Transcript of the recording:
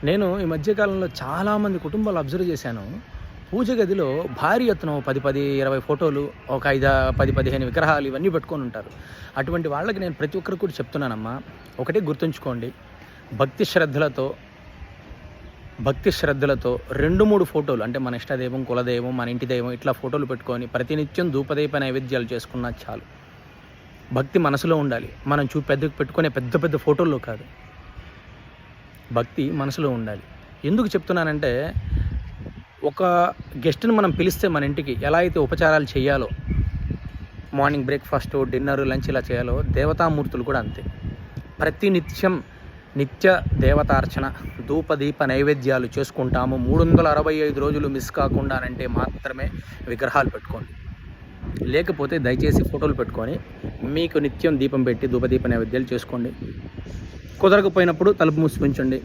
నేను ఈ మధ్య కాలంలో చాలామంది కుటుంబాలు అబ్జర్వ్ చేశాను. పూజ గదిలో భారీ ఎత్తున ఓ 10, 20 ఫోటోలు, ఒక 10, 15 విగ్రహాలు ఇవన్నీ పెట్టుకొనుంటారు. అటువంటి వాళ్ళకి నేను ప్రతి ఒక్కరికి కూడా చెప్తున్నానమ్మా, ఒకటే గుర్తుంచుకోండి. భక్తి శ్రద్ధలతో, భక్తి శ్రద్ధలతో 2, 3 ఫోటోలు అంటే మన ఇష్టదైవం, కులదైవం, మన ఇంటి దైవం ఇట్లా ఫోటోలు పెట్టుకొని ప్రతినిత్యం ధూపదీప నైవేద్యాలు చేసుకున్నా చాలు. భక్తి మనసులో ఉండాలి. మనం పెట్టుకునే పెద్ద పెద్ద ఫోటోల్లో కాదు. భక్తి మనసులో ఉండాలి. ఎందుకు చెప్తున్నానంటే, ఒక గెస్ట్‌ని మనం పిలిస్తే మన ఇంటికి ఎలా అయితే ఉపచారాలు చేయాలో, మార్నింగ్ బ్రేక్‌ఫాస్ట్, డిన్నర్, లంచ్ ఇలా చేయాలో, దేవతామూర్తులు కూడా అంతే. ప్రతినిత్యం నిత్య దేవతార్చన, ధూపదీప నైవేద్యాలు చేసుకుంటాము. 365 రోజులు మిస్ కాకుండానంటే మాత్రమే విగ్రహాలు పెట్టుకోండి. లేకపోతే దయచేసి ఫోటోలు పెట్టుకొని మీకు నిత్యం దీపం పెట్టి ధూపదీప నైవేద్యాలు చేసుకోండి. కుదరకపోయినప్పుడు తలుపు మూసి ఉంచండి.